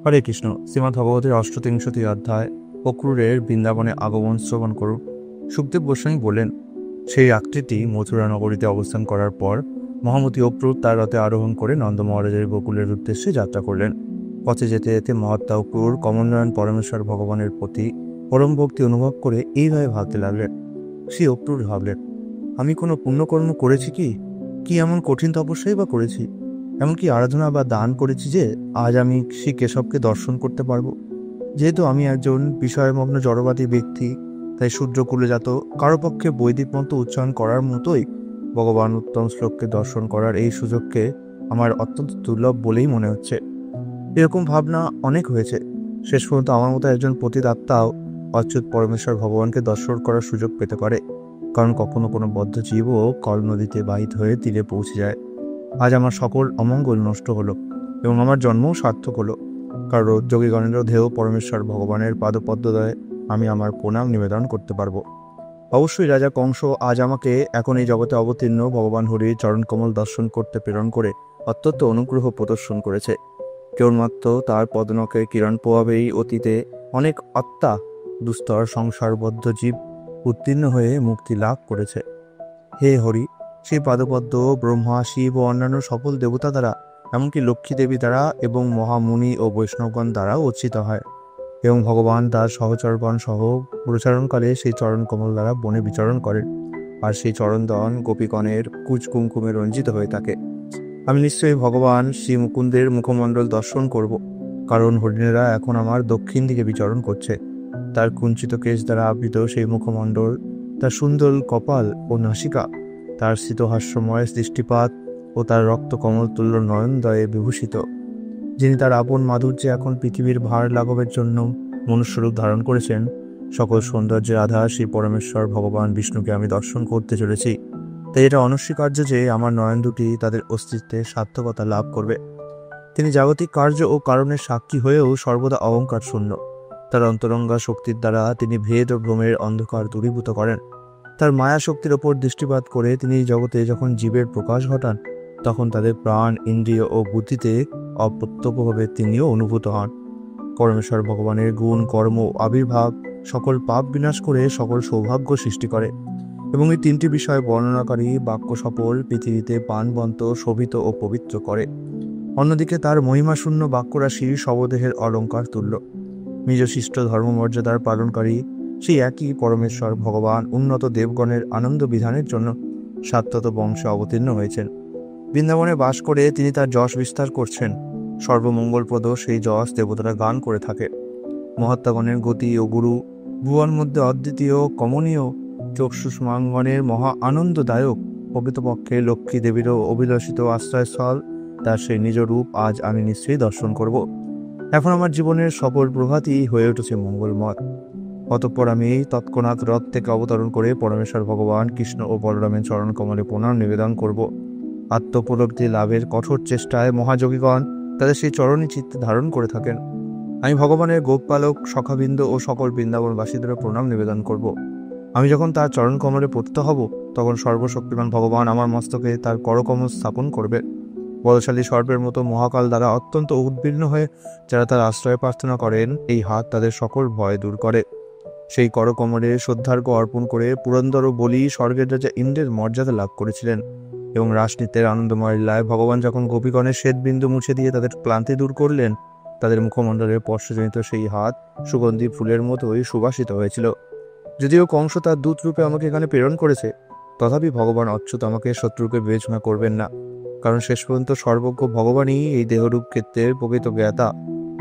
হরে কৃষ্ণ। শ্রীমদ্ ভগবতের অষ্টত্রিংশতি অধ্যায় অক্রূরের বৃন্দাবনে আগমন শ্রবণ করুন। সুখদেব গোস্বামী বললেন, সেই রাত্রিটি মথুরা নগরীতে অবস্থান করার পর মহামতি অক্রূর তার রথে আরোহণ করে নন্দ মহারাজের গোকুলের উদ্দেশ্যে যাত্রা করলেন। পথে যেতে যেতে মহাত্মা অক্রূর কমলনয়ন পরমেশ্বর ভগবানের প্রতি পরম ভক্তি অনুভব করে এইভাবে ভাবতে লাগলেন। শ্রী অক্রূর ভাবলেন, আমি কোনো পুণ্যকর্ম করেছি কি? কি এমন কঠিন তপস্যাই বা করেছি? এমনকি আরাধনা বা দান করেছি যে আজ আমি শ্রী কেশবকে দর্শন করতে পারবো? যেহেতু আমি একজন বিষয়মগ্ন জড়বাদী ব্যক্তি, তাই শূদ্রকুলজাত কারো পক্ষে বৈদিক মন্ত্র উচ্চারণ করার মতোই ভগবান উত্তম শ্লোককে দর্শন করার এই সুযোগকে আমার অত্যন্ত দুর্লভ বলেই মনে হচ্ছে। এরকম ভাবনা অনেক হয়েছে। শেষ পর্যন্ত আমার মতো একজন পতিত আত্মাও অচ্যুত পরমেশ্বর ভগবানকে দর্শন করার সুযোগ পেতে পারে, কারণ কখনো কোনো বদ্ধ জীবও কল নদীতে বাহিত হয়ে তীরে পৌঁছে যায়। আজ আমার সকল অমঙ্গল নষ্ট হলো এবং আমার জন্মও সার্থক হলো, কারণ যোগীগণের ধেয় পরমেশ্বর ভগবানের পাদপদ্মদয়ে আমি আমার প্রণাম নিবেদন করতে পারবো। অবশ্যই রাজা কংস আজ আমাকে এখন এই জগতে অবতীর্ণ ভগবান হরির চরণকমল দর্শন করতে প্রেরণ করে অত্যন্ত অনুগ্রহ প্রদর্শন করেছে। কেবলমাত্র তার পদনখের কিরণ প্রভাবেই অতীতে অনেক আত্মা, দুস্তর সংসারবদ্ধ জীব উত্তীর্ণ হয়ে মুক্তি লাভ করেছে। হে হরি, সেই পাদপদ্ম ব্রহ্মা, শিব ও অন্যান্য সকল দেবতা দ্বারা, এমনকি লক্ষ্মী দেবী দ্বারা এবং মহামুনি ও বৈষ্ণবগণ দ্বারা অর্চিত হয়, এবং ভগবান তার সহচরগণ সহ প্রচারণকালে সেই চরণ কমল দ্বারা বনে বিচরণ করেন, আর সেই চরণদন গোপীগণের কুচ কুমকুমে রঞ্জিত হয়ে থাকে। আমি নিশ্চয়ই ভগবান শ্রী মুকুন্দের মুখমণ্ডল দর্শন করব, কারণ হরিণেরা এখন আমার দক্ষিণ দিকে বিচরণ করছে। তার কুঞ্চিত কেশ দ্বারা আবৃত সেই মুখমণ্ডল, তার সুন্দর কপাল ও নাসিকা, তার স্মিতহাস্যময় দৃষ্টিপাত ও তার রক্ত কমল তুল্য নয়নদয়ে বিভূষিত, যিনি তার আপন মাধুর্যে এখন পৃথিবীর ভার লাঘবের জন্য মনুষ্যরূপ ধারণ করেছেন, সকল সৌন্দর্যের আধার সেই পরমেশ্বর ভগবান বিষ্ণুকে আমি দর্শন করতে চলেছি। তাই এটা অনস্বীকার্য যে আমার নয়ন দুটি তাদের অস্তিত্বের সার্থকতা লাভ করবে। তিনি জাগতিক কার্য ও কারণের সাক্ষী হয়েও সর্বদা অহংকার শূন্য। তার অন্তরঙ্গা শক্তির দ্বারা তিনি ভেদ ও ভ্রমের অন্ধকার দূরীভূত করেন। তার মায়া শক্তির ওপর দৃষ্টিপাত করে তিনি জগতে যখন জীবের প্রকাশ ঘটান, তখন তাদের প্রাণ, ইন্দ্রিয় ও বুদ্ধিতে অপ্রত্যক্ষভাবে তিনিও অনুভূত হন। পরমেশ্বর ভগবানের গুণ, কর্ম, আবির্ভাব সকল পাপ বিনাশ করে সকল সৌভাগ্য সৃষ্টি করে, এবং এই তিনটি বিষয় বর্ণনাকারী বাক্য সফল পৃথিবীতে প্রাণবন্ত, শোভিত ও পবিত্র করে। অন্যদিকে তার মহিমাশূন্য বাক্যরাশি শবদেহের অলঙ্কার তুল্য। নিজ শিষ্ট ধর্মমর্যাদার পালনকারী সেই একই পরমেশ্বর ভগবান উন্নত দেবগণের আনন্দ বিধানের জন্য সাত্তত বংশে অবতীর্ণ হয়েছেন। বৃন্দাবনে বাস করে তিনি তার যশ বিস্তার করছেন। সর্বমঙ্গলপ্রদ সেই যশ দেবতারা গান করে থাকে। মহাত্মাগণের গতি ও গুরু, ভুবন মধ্যে অদ্বিতীয় কমনীয় চক্ষুষ্মাঙ্গনের মহা আনন্দদায়ক, প্রকৃতপক্ষে লক্ষ্মী দেবীরও অভিলষিত আশ্রয়স্থল তার সেই নিজ রূপ আজ আমি নিশ্চয়ই দর্শন করব। এখন আমার জীবনের সকল প্রভাতই হয়ে উঠেছে মঙ্গলময়। অতঃপর আমি তৎক্ষণাৎ রথ থেকে অবতরণ করে পরমেশ্বর ভগবান কৃষ্ণ ও বলরামের চরণ কমলে প্রণাম নিবেদন করব। আত্মোপলব্ধি লাভের কঠোর চেষ্টায় মহাযোগীগণ তাদের সেই চরণই চিত্তে ধারণ করে থাকেন। আমি ভগবানের গোপপালক সখাবৃন্দ ও সকল বৃন্দাবনবাসীদেরও প্রণাম নিবেদন করব। আমি যখন তার চরণ কমলে পতিত হব, তখন সর্বশক্তিমান ভগবান আমার মস্তকে তার করকমল স্থাপন করবে। বলশালী সর্পের মতো মহাকাল দ্বারা অত্যন্ত উদ্বিগ্ন হয়ে যারা তার আশ্রয় প্রার্থনা করেন, এই হাত তাদের সকল ভয় দূর করে। সেই করকমলে শ্রদ্ধার্ঘ অর্পণ করে পুরন্দর ও বলি স্বর্গের রাজা ইন্দ্রের মর্যাদা লাভ করেছিলেন, এবং রাসনৃত্যের আনন্দময় লীলায় ভগবান যখন গোপীগণের শ্বেতবিন্দু মুছে দিয়ে তাদের ক্লান্তি দূর করলেন, তাদের মুখমণ্ডলের স্পর্শজনিত সেই হাত সুগন্ধি ফুলের মতোই সুবাসিত হয়েছিল। যদিও কংস তার দূত রূপে আমাকে এখানে প্রেরণ করেছে, তথাপি ভগবান অচ্যুত আমাকে শত্রুরূপে বিবেচনা করবেন না, কারণ শেষ পর্যন্ত সর্বজ্ঞ ভগবানই এই দেহরূপ ক্ষেত্রের প্রকৃত জ্ঞাতা,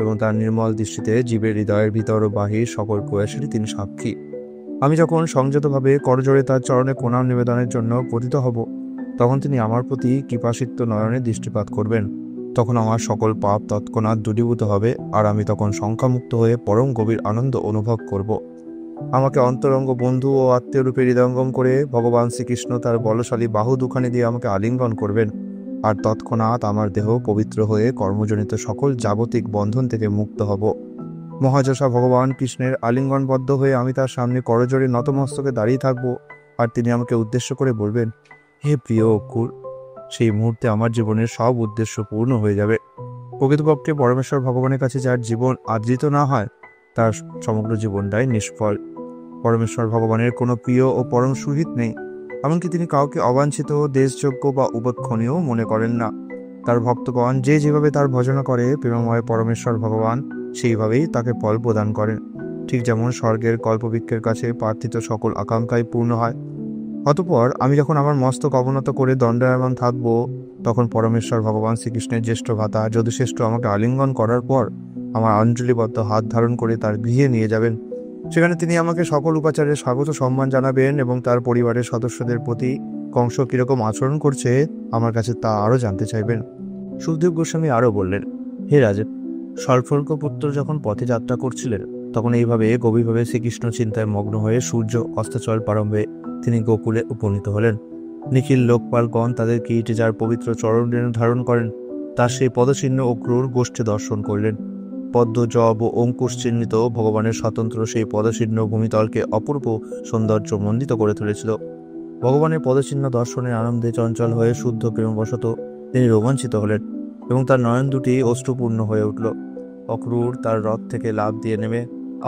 এবং তার নির্মল দৃষ্টিতে জীবের হৃদয়ের ভিতর ও বাহির সকল প্রয়াসেরই তিনি সাক্ষী। আমি যখন সংযতভাবে করজোড়ে তার চরণে প্রণাম নিবেদনের জন্য পতিত হব, তখন তিনি আমার প্রতি কৃপাসিক্ত নয়নে দৃষ্টিপাত করবেন। তখন আমার সকল পাপ তৎক্ষণাৎ দূরীভূত হবে, আর আমি তখন সংখ্যামুক্ত হয়ে পরম গভীর আনন্দ অনুভব করব। আমাকে অন্তরঙ্গ বন্ধু ও আত্মীয় রূপে হৃদয়ঙ্গম করে ভগবান শ্রীকৃষ্ণ তার বলশালী বাহু দুখানি দিয়ে আমাকে আলিঙ্গন করবেন, আর তৎক্ষণাৎ আমার দেহ পবিত্র হয়ে কর্মজনিত সকল জাগতিক বন্ধন থেকে মুক্ত হব। মহাযশা ভগবান কৃষ্ণের আলিঙ্গনবদ্ধ হয়ে আমি তার সামনে করজোড়ে নতমস্তকে দাঁড়িয়ে থাকব, আর তিনি আমাকে উদ্দেশ্য করে বলবেন, হে প্রিয় অক্রূর। সেই মুহূর্তে আমার জীবনের সব উদ্দেশ্য পূর্ণ হয়ে যাবে। প্রকৃতপক্ষে পরমেশ্বর ভগবানের কাছে যার জীবন আদৃত না হয় তার সমগ্র জীবনটাই নিষ্ফল। পরমেশ্বর ভগবানের কোনো প্রিয় ও পরম সুহিত নেই, এমনকি তিনি কাউকে অবাঞ্ছিত, দেশযোগ্য বা উপেক্ষণীয় মনে করেন না। তার ভক্তগণ যে যেভাবে তার ভজনা করে, প্রেমময় পরমেশ্বর ভগবান সেইভাবেই তাকে ফল প্রদান করেন। ঠিক যেমন স্বর্গের কল্পবৃক্ষের কাছে প্রার্থিত সকল আকাঙ্ক্ষাই পূর্ণ হয়। অতঃপর আমি যখন আমার মস্তক অবনত করে দণ্ডায়মান থাকব, তখন পরমেশ্বর ভগবান শ্রীকৃষ্ণের জ্যেষ্ঠ ভ্রাতা যদুশ্রেষ্ঠ আমাকে আলিঙ্গন করার পর আমার অঞ্জলিবদ্ধ হাত ধারণ করে তার গৃহে নিয়ে যাবেন। সেখানে তিনি আমাকে সকল উপাচারে স্বাগত সম্মান জানাবেন এবং তার পরিবারের সদস্যদের প্রতি কংস কিরকম আচরণ করছে আমার কাছে তা আরও জানতে চাইবেন। সুখদেব গোস্বামী আরও বললেন, হে রাজা, পুত্র যখন পথে যাত্রা করছিলেন, তখন এইভাবে গভীরভাবে শ্রীকৃষ্ণ চিন্তায় মগ্ন হয়ে সূর্য অস্তাচল প্রারম্ভে তিনি গোকুলে উপনীত হলেন। নিখিল লোকপালগণ তাদের কিরীটে যার পবিত্র চরণ ধারণ করেন, তার সেই পদচিহ্ন ও ক্রূর গোষ্ঠে দর্শন করলেন। পদ্ম, জব ও অঙ্কুশ চিহ্নিত ভগবানের স্বতন্ত্র সেই পদচিহ্ন ভূমিতলকে অপূর্ব সৌন্দর্য মণ্ডিত করে তুলেছিল। ভগবানের পদচিহ্ন দর্শনের আনন্দে চঞ্চল হয়ে শুদ্ধ প্রেমবশত তিনি রোমাঞ্চিত হলেন এবং তার নয়ন দুটি অশ্রুপূর্ণ হয়ে উঠল। অক্রূর তার রথ থেকে লাফ দিয়ে নেমে,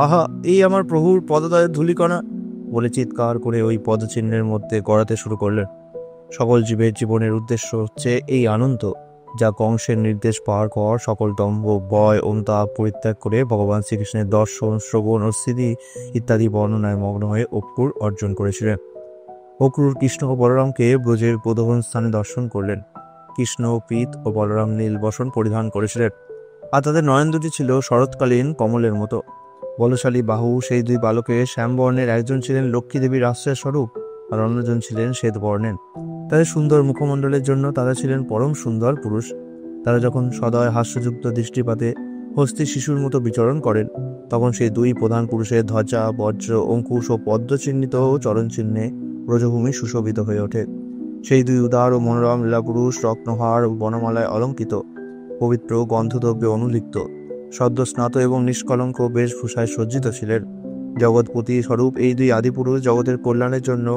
আহা, এই আমার প্রভুর পদতলের ধূলিকণা বলে চিৎকার করে ওই পদচিহ্নের মধ্যে গড়াতে শুরু করলেন। সকল জীবের জীবনের উদ্দেশ্য হচ্ছে এই আনন্দ, যা কংসের নির্দেশ পাওয়ার পর সকল দম্ভ, ভয়, অনুতাপ পরিত্যাগ করে ভগবান শ্রীকৃষ্ণের দর্শন, শ্রবণ ও স্মৃতি ইত্যাদি বর্ণনায় মগ্ন হয়ে অক্রূর অর্জন করেছিলেন। অক্রূর কৃষ্ণ ও বলরামকে ব্রজের প্রদোহন স্থানে দর্শন করলেন। কৃষ্ণ পীত ও বলরাম নীল বসন পরিধান করেছিলেন, আর তাদের নয়ন দুটি ছিল শরৎকালীন কমলের মতো। বলশালী বাহু সেই দুই বালকের শ্যামবর্ণের একজন ছিলেন লক্ষ্মী দেবীর আশ্রয় স্বরূপ, আর অন্যজন ছিলেন শ্বেত বর্ণের। তাদের সুন্দর মুখমণ্ডলের জন্য তারা ছিলেন পরম সুন্দর পুরুষ। তারা যখন সদয় হাস্যযুক্ত দৃষ্টিপাতে হস্তি শিশুর মতো বিচরণ করেন, তখন সেই দুই প্রধান পুরুষের ধ্বজা, বজ্র, অঙ্কুশ ও পদ্ম চিহ্নিত চরণ চিহ্নে ব্রজভূমি সুশোভিত হয়ে ওঠে। সেই দুই উদার ও মনোরম লীলাপুরুষ রত্নহার ও বনমালায় অলঙ্কিত, পবিত্র গন্ধদ্রব্যে অনুলিপ্ত, সদ্য স্নাত এবং নিষ্কলঙ্ক বেশভূষায় সজ্জিত ছিলেন। জগৎপতি স্বরূপ এই দুই আদিপুরুষ জগতের কল্যাণের জন্য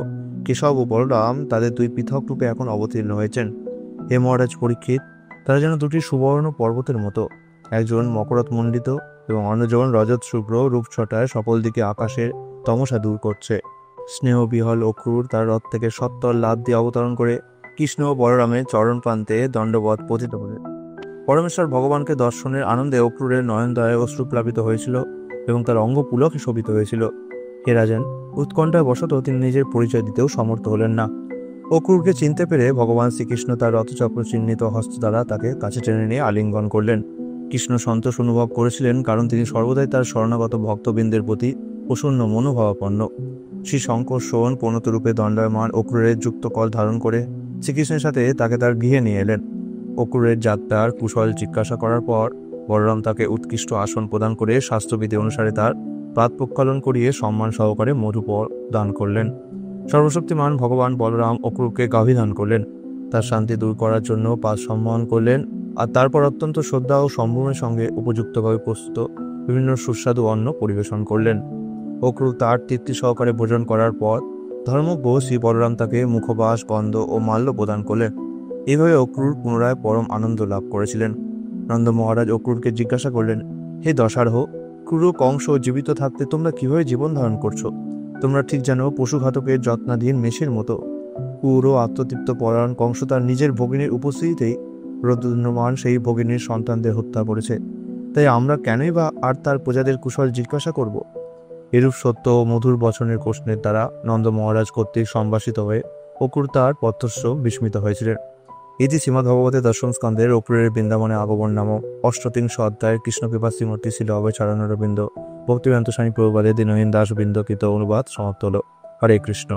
কেশব ও বলরাম তাদের দুই পৃথক রূপে এখন অবতীর্ণ হয়েছেন। হে মহারাজ পরীক্ষিত, তারা যেন দুটি সুবর্ণ পর্বতের মতো, একজন মকরতমণ্ডিত এবং অন্যজন রজত শুভ্র রূপছটায় সকল দিকে আকাশের তমসা দূর করছে। স্নেহবিহল অক্রূর তার রথ থেকে সত্তর লাফ দিয়ে অবতরণ করে কৃষ্ণ ও বলরামের চরণ প্রান্তে দণ্ডবৎ পতিত হলেন। পরমেশ্বর ভগবানকে দর্শনের আনন্দে অক্রূরের নয়নদয়ে অশ্রুপ্লাবিত হয়েছিল এবং তার অঙ্গ পুলকে শোভিত হয়েছিল। হে রাজন, উৎকণ্ঠায় বশত তিনি নিজের পরিচয় দিতেও সমর্থ হলেন না। অক্রূরকে চিনতে পেরে ভগবান শ্রীকৃষ্ণ তার রথচক্র চিহ্নিত হস্ত দ্বারা তাকে কাছে টেনে নিয়ে আলিঙ্গন করলেন। কৃষ্ণ সন্তোষ অনুভব করেছিলেন, কারণ তিনি সর্বদাই তার শরণাগত ভক্তবৃন্দের প্রতি প্রসন্ন মনোভাবাপন্ন। শ্রী শঙ্কর্ষণ পূর্ণতরূপে দণ্ডায়মান অক্রূরের যুক্ত কল ধারণ করে শ্রীকৃষ্ণের সাথে তাকে তার গৃহে নিয়ে এলেন। অক্রূরের যাত্রার কুশল জিজ্ঞাসা করার পর বলরাম তাকে উৎকৃষ্ট আসন প্রদান করে শাস্ত্রবিধি অনুসারে তার প্রাতঃপ্রক্ষালন করিয়ে সম্মান সহকারে মধুপর দান করলেন। সর্বশক্তিমান ভগবান বলরাম অক্রূরকে গাভী দান করলেন, তার শান্তি দূর করার জন্য পাদ সম্মান করলেন, আর তারপর অত্যন্ত শ্রদ্ধা ও সম্ভ্রমের সঙ্গে উপযুক্তভাবে প্রস্তুত বিভিন্ন সুস্বাদু অন্ন পরিবেশন করলেন। অক্রূর তার তৃপ্তি সহকারে ভোজন করার পর ধর্মজ্ঞ শ্রী বলরাম তাকে মুখবাস, গন্ধ ও মাল্য প্রদান করলেন। এভাবে অক্রূর পুনরায় পরম আনন্দ লাভ করেছিলেন। নন্দ মহারাজ অক্রূরকে জিজ্ঞাসা করলেন, হে দশারহ, ক্রূর কংস জীবিত থাকতে তোমরা কিভাবে জীবন ধারণ করছো? তোমরা ঠিক যেন পশুঘাতকের যত্নাধীন মেষের মতো। ক্রূর ও আত্মতৃপ্ত পরায়ণ কংস তার নিজের ভগিনীর উপস্থিতিতেই রৌদ্রমান সেই ভগিনীর সন্তানদের হত্যা করেছে। তাই আমরা কেনই বা আর তার প্রজাদের কুশল জিজ্ঞাসা করব? এরূপ সত্য ও মধুর বচনের প্রশ্নের দ্বারা নন্দ মহারাজ কর্তৃক সম্ভাষিত হয়ে অক্রূর তার পথস্য বিস্মিত হয়েছিলেন। ইতি শ্রীমদ্ভগবতে দশম স্কন্ধের অক্রূরের বৃন্দাবনে আগমন নামক ৮৩ অধ্যায়ের কৃষ্ণকৃপা শ্রীমূর্তি ছিল অভয় চরণারবিন্দ ভক্তিবেদান্ত স্বামী প্রভুপাদের দীনহীন দাসবৃন্দ কৃত অনুবাদ সমাপ্ত হল। হরে কৃষ্ণ।